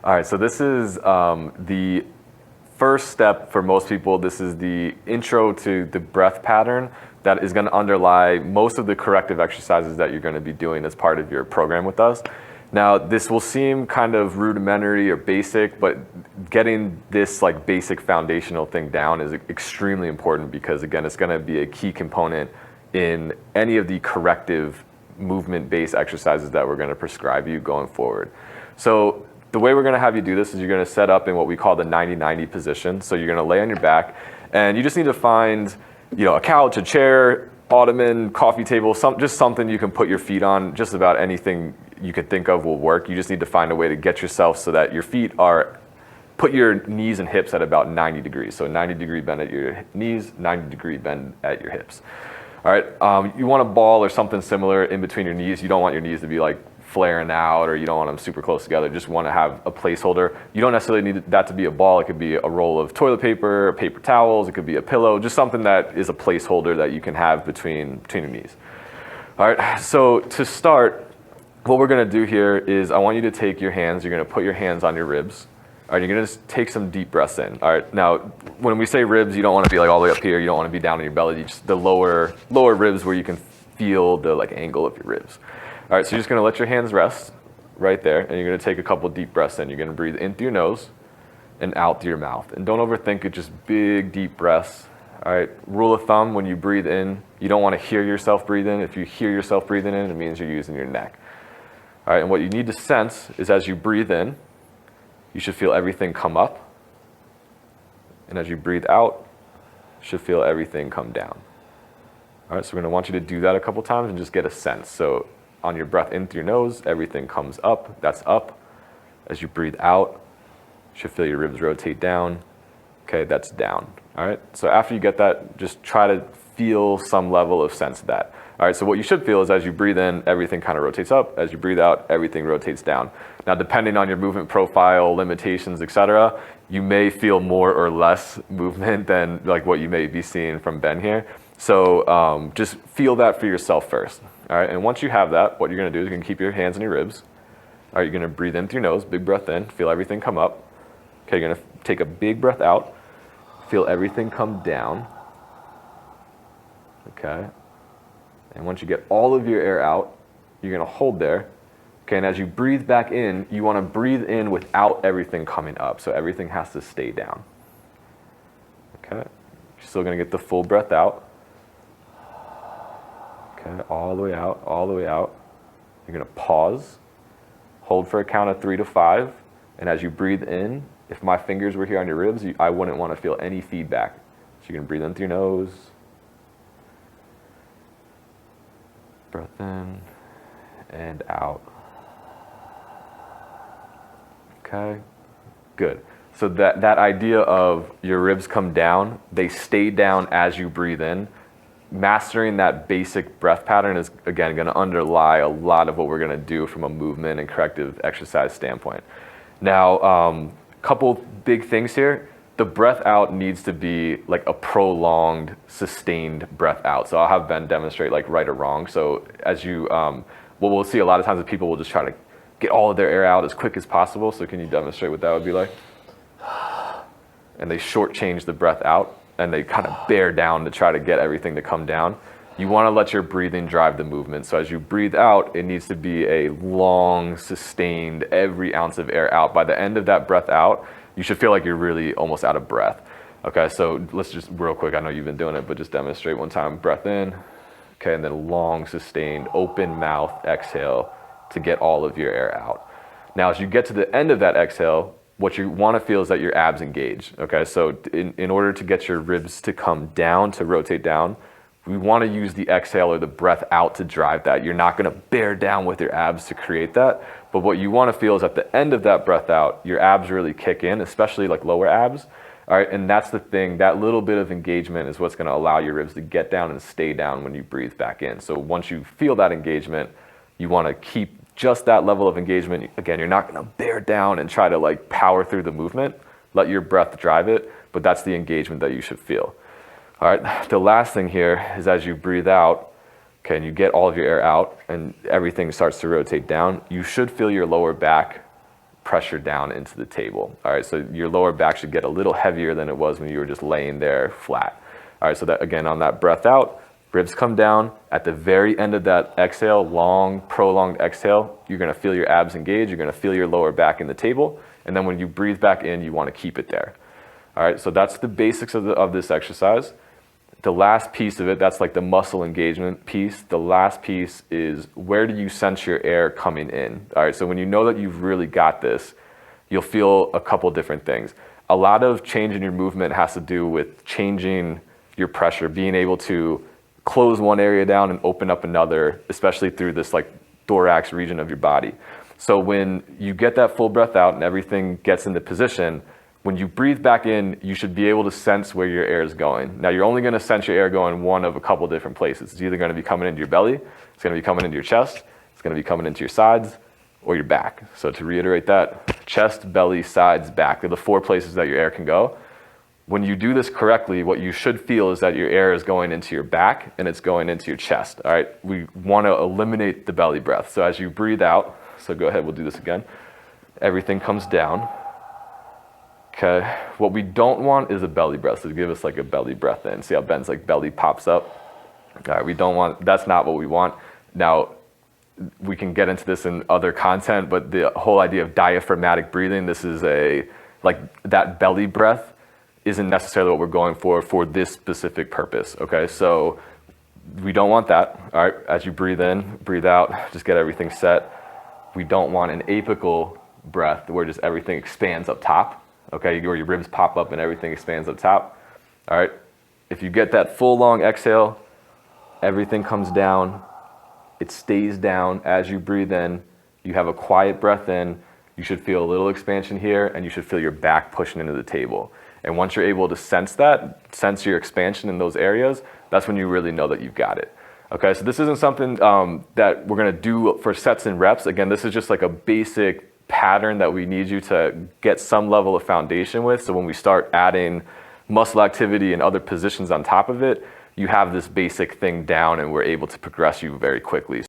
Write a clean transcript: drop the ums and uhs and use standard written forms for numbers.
All right, so this is the first step for most people. This is the intro to the breath pattern that is going to underlie most of the corrective exercises that you're going to be doing as part of your program with us. Now, this will seem kind of rudimentary or basic, but getting this like basic foundational thing down is extremely important because, again, it's going to be a key component in any of the corrective movement-based exercises that we're going to prescribe you going forward. So the way we're going to have you do this is you're going to set up in what we call the 90-90 position. So you're going to lay on your back, and you just need to find, a couch, a chair, ottoman, coffee table, just something you can put your feet on. Just about anything you could think of will work. You just need to find a way to get yourself so that your feet put your knees and hips at about 90 degrees. So 90-degree bend at your knees, 90-degree bend at your hips. All right, you want a ball or something similar in between your knees. You don't want your knees to be like flaring out, or you don't want them super close together. Just want to have a placeholder. You don't necessarily need that to be a ball. It could be a roll of toilet paper, paper towels. It could be a pillow, just something that is a placeholder that you can have between your knees. All right, so to start, what we're going to do here is I want you to take your hands. You're going to put your hands on your ribs. All right, you're going to just take some deep breaths in. All right, now when we say ribs, you don't want to be like all the way up here. You don't want to be down in your belly. Just the lower ribs where you can feel the like angle of your ribs. All right, so you're just going to let your hands rest right there, and you're going to take a couple deep breaths in. You're going to breathe in through your nose and out through your mouth. And don't overthink it, just big, deep breaths. All right, rule of thumb, when you breathe in, you don't want to hear yourself breathe in. If you hear yourself breathing in, it means you're using your neck. All right, and what you need to sense is as you breathe in, you should feel everything come up. And as you breathe out, you should feel everything come down. All right, so we're going to want you to do that a couple times and just get a sense. So on your breath in through your nose, everything comes up, that's up. As you breathe out, you should feel your ribs rotate down. Okay, that's down. All right, so after you get that, just try to feel some level of sense of that. All right, so what you should feel is as you breathe in, everything kind of rotates up. As you breathe out, everything rotates down. Now, depending on your movement profile, limitations, etc., you may feel more or less movement than like what you may be seeing from Ben here. So just feel that for yourself first. All right, and once you have that, what you're going to do is you're going to keep your hands on your ribs. All right, you're going to breathe in through your nose, big breath in, feel everything come up. Okay, you're going to take a big breath out, feel everything come down. Okay, and once you get all of your air out, you're going to hold there. Okay, and as you breathe back in, you want to breathe in without everything coming up, so everything has to stay down. Okay, you're still going to get the full breath out. Okay, all the way out, all the way out. You're going to pause, hold for a count of 3 to 5, and as you breathe in, if my fingers were here on your ribs, I wouldn't want to feel any feedback. So you're going to breathe in through your nose, breath in, and out. Okay, good. So that idea of your ribs come down, they stay down as you breathe in. Mastering that basic breath pattern is, again, going to underlie a lot of what we're going to do from a movement and corrective exercise standpoint. Now, a couple big things here. The breath out needs to be like a prolonged, sustained breath out. So I'll have Ben demonstrate like right or wrong. So as you, what we'll see a lot of times is people will just try to get all of their air out as quick as possible. So can you demonstrate what that would be like? And they shortchange the breath out, and they kind of bear down to try to get everything to come down. You want to let your breathing drive the movement. So as you breathe out, it needs to be a long, sustained, every ounce of air out. By the end of that breath out, you should feel like you're really almost out of breath. Okay, so let's just real quick, I know you've been doing it, but just demonstrate one time. Breath in, okay, and then long, sustained, open mouth exhale to get all of your air out. Now, as you get to the end of that exhale, what you want to feel is that your abs engage. Okay, so in order to get your ribs to come down, to rotate down, we want to use the exhale or the breath out to drive that. You're not going to bear down with your abs to create that, but what you want to feel is at the end of that breath out, your abs really kick in, especially like lower abs. All right, and that's the thing, that little bit of engagement is what's going to allow your ribs to get down and stay down when you breathe back in. So once you feel that engagement, you want to keep just that level of engagement. Again, you're not going to bear down and try to like power through the movement. Let your breath drive it, but that's the engagement that you should feel. All right, the last thing here is as you breathe out, okay, and you get all of your air out and everything starts to rotate down, you should feel your lower back pressure down into the table. All right, so your lower back should get a little heavier than it was when you were just laying there flat. All right, so that again, on that breath out, ribs come down. At the very end of that exhale, long, prolonged exhale, you're gonna feel your abs engage, you're gonna feel your lower back in the table, and then when you breathe back in, you wanna keep it there. All right, so that's the basics of this exercise. The last piece of it, that's like the muscle engagement piece. The last piece is, where do you sense your air coming in? All right, so when you know that you've really got this, you'll feel a couple different things. A lot of change in your movement has to do with changing your pressure, being able to close one area down and open up another, especially through this like thorax region of your body. So when you get that full breath out and everything gets into position, when you breathe back in, you should be able to sense where your air is going. Now, you're only gonna sense your air going one of a couple different places. It's either gonna be coming into your belly, it's gonna be coming into your chest, it's gonna be coming into your sides, or your back. So to reiterate that, chest, belly, sides, back. They're the 4 places that your air can go. When you do this correctly, what you should feel is that your air is going into your back and it's going into your chest, all right? We wanna eliminate the belly breath. So as you breathe out, so go ahead, we'll do this again. Everything comes down. Okay, what we don't want is a belly breath, so give us like a belly breath in. See how Ben's like belly pops up? All right, we don't want, that's not what we want. Now, we can get into this in other content, but the whole idea of diaphragmatic breathing, this is like that belly breath isn't necessarily what we're going for this specific purpose, okay? So we don't want that, all right? As you breathe in, breathe out, just get everything set. We don't want an apical breath where just everything expands up top. Okay, where your ribs pop up and everything expands up top. All right, if you get that full long exhale, everything comes down, it stays down as you breathe in, you have a quiet breath in, you should feel a little expansion here, and you should feel your back pushing into the table. And once you're able to sense your expansion in those areas, that's when you really know that you've got it. Okay, so this isn't something that we're gonna do for sets and reps. Again, this is just like a basic pattern that we need you to get some level of foundation with. So when we start adding muscle activity and other positions on top of it, you have this basic thing down and we're able to progress you very quickly.